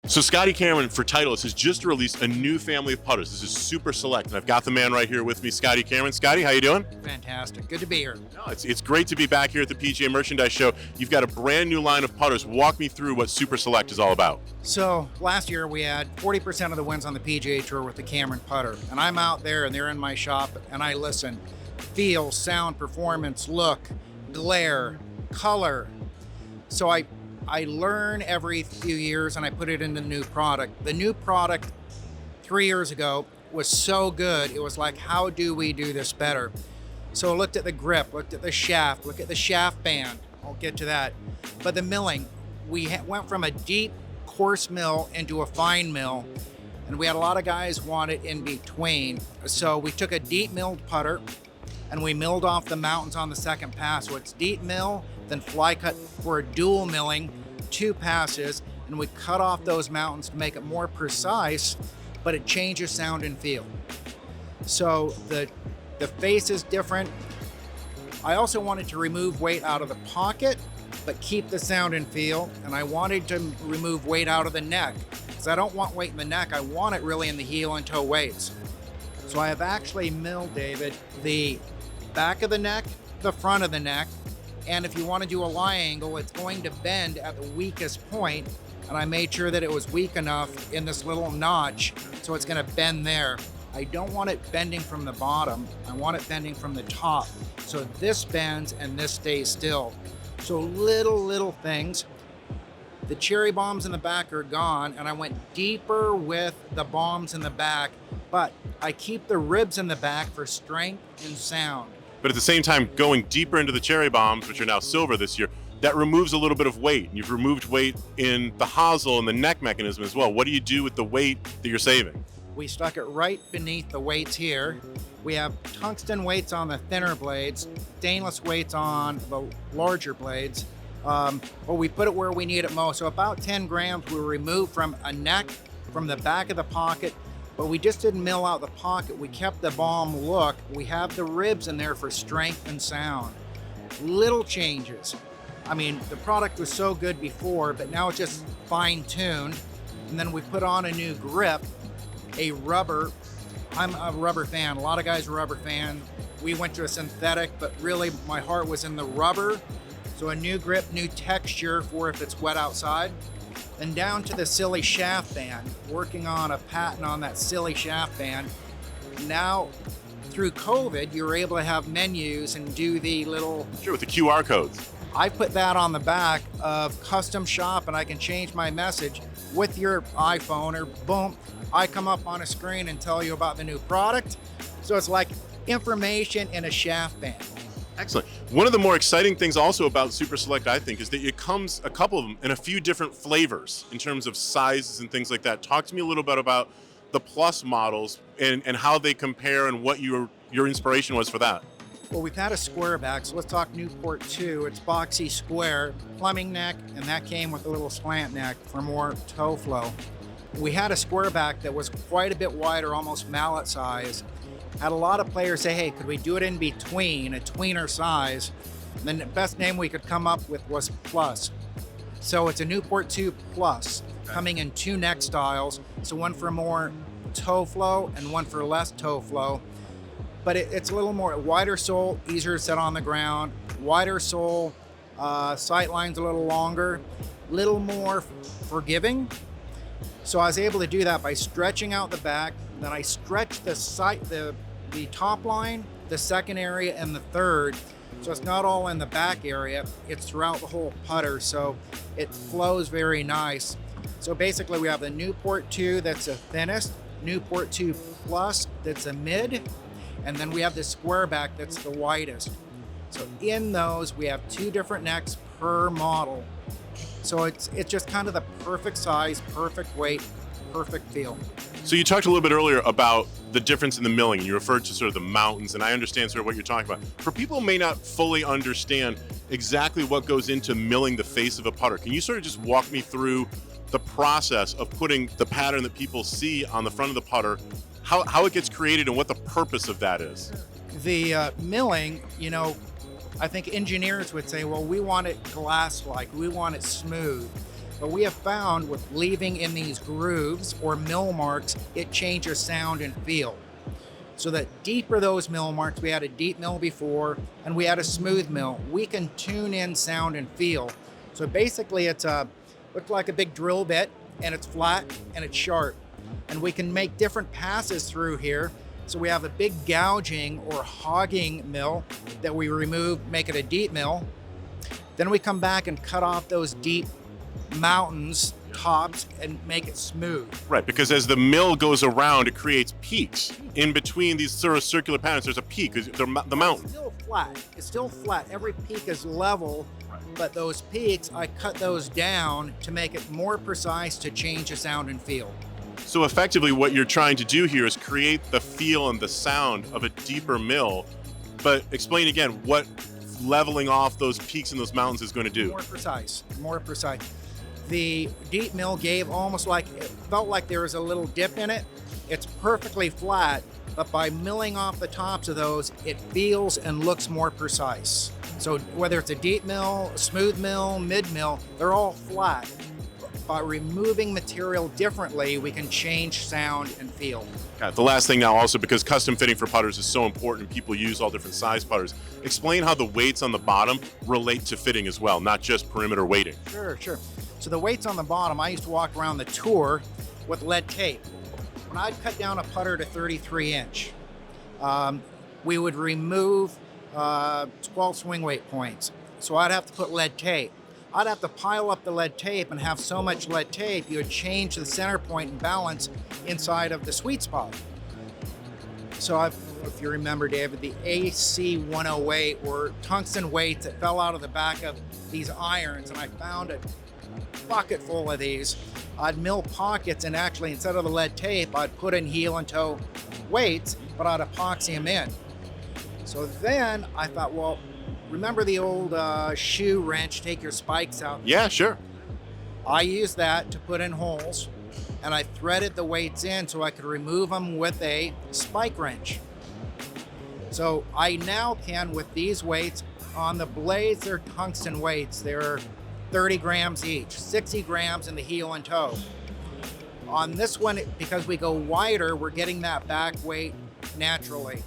So Scotty Cameron for Titleist has just released a new family of putters. This is Super Select, and I've got the man right here with me, Scotty Cameron. Scotty, how you doing? Fantastic. Good to be here. No, it's great to be back here at the PGA Merchandise Show. You've got a brand new line of putters. Walk me through what Super Select is all about. So last year we had 40% of the wins on the PGA Tour with the Cameron putter. And I'm out there and they're in my shop and I listen. Feel, sound, performance, look, glare, color. So I learn every few years and I put it in the new product. The new product 3 years ago was so good. It was like, how do we do this better? So I looked at the grip, looked at the shaft, look at the shaft band. I'll get to that. But the milling, we went from a deep coarse mill into a fine mill. And we had a lot of guys want it in between. So we took a deep milled putter and we milled off the mountains on the second pass. So it's deep mill, then fly cut for a dual milling, 2 passes, and we cut off those mountains to make it more precise, but it changes sound and feel. So the face is different. I also wanted to remove weight out of the pocket, but keep the sound and feel, and I wanted to remove weight out of the neck, because I don't want weight in the neck, I want it really in the heel and toe weights. So I have actually milled, David, the back of the neck, the front of the neck, and if you want to do a lie angle, it's going to bend at the weakest point, and I made sure that it was weak enough in this little notch, so it's going to bend there. I don't want it bending from the bottom, I want it bending from the top. So this bends and this stays still. So little things. The cherry bombs in the back are gone, and I went deeper with the bombs in the back, but I keep the ribs in the back for strength and sound. But at the same time, going deeper into the cherry bombs, which are now silver this year, that removes a little bit of weight. You've removed weight in the hosel and the neck mechanism as well. What do you do with the weight that you're saving? We stuck it right beneath the weights here. We have tungsten weights on the thinner blades, stainless weights on the larger blades. But we put it where we need it most. So about 10 grams we removed from a neck, from the back of the pocket, but we just didn't mill out the pocket. We kept the bomb look. We have the ribs in there for strength and sound. Little changes. I mean, the product was so good before, but now it's just fine-tuned. And then we put on a new grip, a rubber. I'm a rubber fan. A lot of guys are rubber fan. We went to a synthetic, but really my heart was in the rubber. So a new grip, new texture for if it's wet outside. And down to the silly shaft band, working on a patent on that silly shaft band. Now, through COVID, you were able to have menus and do the little... Sure, with the QR codes. I put that on the back of Custom Shop, and I can change my message with your iPhone, or boom, I come up on a screen and tell you about the new product. So it's like information in a shaft band. Excellent. One of the more exciting things also about Super Select, I think, is that it comes, a couple of them, in a few different flavors in terms of sizes and things like that. Talk to me a little bit about the Plus models and how they compare and what your inspiration was for that. Well, we've had a square back, so let's talk Newport 2. It's boxy square, plumbing neck, and that came with a little slant neck for more toe flow. We had a square back that was quite a bit wider, almost mallet size. Had a lot of players say, hey, could we do it in between, a tweener size? And then the best name we could come up with was Plus. So it's a Newport 2 Plus, coming in 2 neck styles. So one for more toe flow and one for less toe flow. But it's a little more wider sole, easier to set on the ground, wider sole, sight line's a little longer, little more forgiving. So I was able to do that by stretching out the back. Then I stretched the top line, the second area, and the third. So it's not all in the back area, it's throughout the whole putter, so it flows very nice. So basically we have the Newport 2 that's the thinnest, Newport 2 Plus that's a mid, and then we have the square back that's the widest. So in those, we have 2 different necks per model. So it's just kind of the perfect size, perfect weight, perfect feel. So you talked a little bit earlier about the difference in the milling, and you referred to sort of the mountains, and I understand sort of what you're talking about. For people who may not fully understand exactly what goes into milling the face of a putter, can you sort of just walk me through the process of putting the pattern that people see on the front of the putter, how it gets created and what the purpose of that is? The milling, you know, I think engineers would say, well, we want it glass-like, we want it smooth. But we have found with leaving in these grooves or mill marks, it changes sound and feel. So that deeper those mill marks, we had a deep mill before and we had a smooth mill, we can tune in sound and feel. So basically it's looks like a big drill bit and it's flat and it's sharp. And we can make different passes through here. So we have a big gouging or hogging mill that we remove, make it a deep mill. Then we come back and cut off those deep mountains tops and make it smooth. Right, because as the mill goes around, it creates peaks. In between these sort of circular patterns, there's a peak, the mountain. It's still flat. It's still flat. Every peak is level, but those peaks, I cut those down to make it more precise to change the sound and feel. So effectively what you're trying to do here is create the feel and the sound of a deeper mill, but explain again what leveling off those peaks and those mountains is going to do. More precise, more precise. The deep mill gave almost like, it felt like there was a little dip in it. It's perfectly flat, but by milling off the tops of those, it feels and looks more precise. So whether it's a deep mill, a smooth mill, mid mill, they're all flat. By removing material differently, we can change sound and feel. Got it. The last thing now also, because custom fitting for putters is so important, people use all different size putters. Explain how the weights on the bottom relate to fitting as well, not just perimeter weighting. Sure. So the weights on the bottom, I used to walk around the tour with lead tape. When I'd cut down a putter to 33 inch, we would remove 12 swing weight points. So I'd have to put lead tape. I'd have to pile up the lead tape and have so much lead tape, you would change the center point and balance inside of the sweet spot. So if you remember, David, the AC 108 were tungsten weights that fell out of the back of these irons, and I found a bucket full of these. I'd mill pockets, and actually instead of the lead tape, I'd put in heel and toe weights, but I'd epoxy them in. So then I thought, well, remember the old shoe wrench, take your spikes out? Yeah, sure. I used that to put in holes, and I threaded the weights in so I could remove them with a spike wrench. So I now can, with these weights, on the blades, they're tungsten weights. They're 30 grams each, 60 grams in the heel and toe. On this one, because we go wider, we're getting that back weight naturally.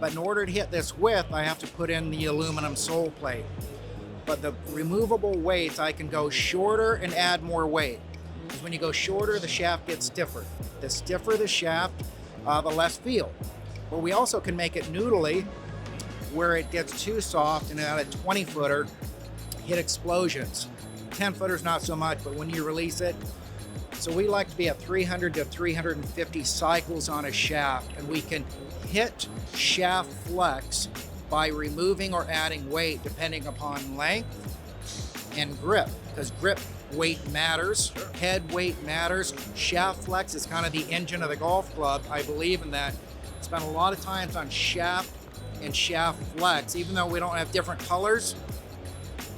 But in order to hit this width, I have to put in the aluminum sole plate. But the removable weights, I can go shorter and add more weight. Because when you go shorter, the shaft gets stiffer. The stiffer the shaft, the less feel. But we also can make it noodly, where it gets too soft, and at a 20-footer, hit explosions. 10-footers not so much, but when you release it, so we like to be at 300 to 350 cycles on a shaft, and we can hit shaft flex by removing or adding weight depending upon length and grip, because grip weight matters, head weight matters. Shaft flex is kind of the engine of the golf club. I believe in that. Spent a lot of times on shaft and shaft flex. Even though we don't have different colors,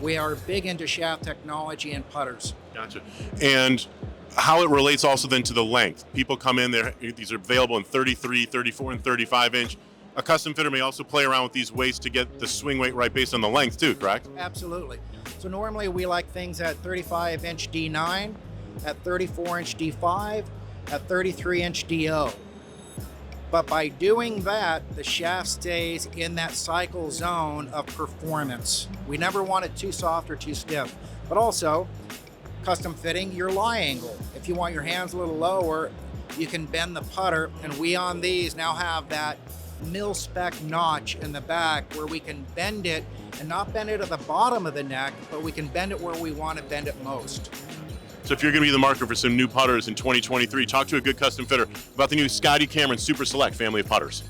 we are big into shaft technology and putters. Gotcha. And how it relates also then to the length. People come in there, these are available in 33, 34, and 35 inch. A custom fitter may also play around with these weights to get the swing weight right based on the length too, correct? Absolutely. So normally we like things at 35 inch D9, at 34 inch D5, at 33 inch DO. But by doing that, the shaft stays in that cycle zone of performance. We never want it too soft or too stiff. But also, custom fitting your lie angle. If you want your hands a little lower, you can bend the putter, and we on these now have that mil-spec notch in the back where we can bend it, and not bend it at the bottom of the neck, but we can bend it where we want to bend it most. So if you're going to be the market for some new putters in 2023, talk to a good custom fitter about the new Scotty Cameron Super Select family of putters.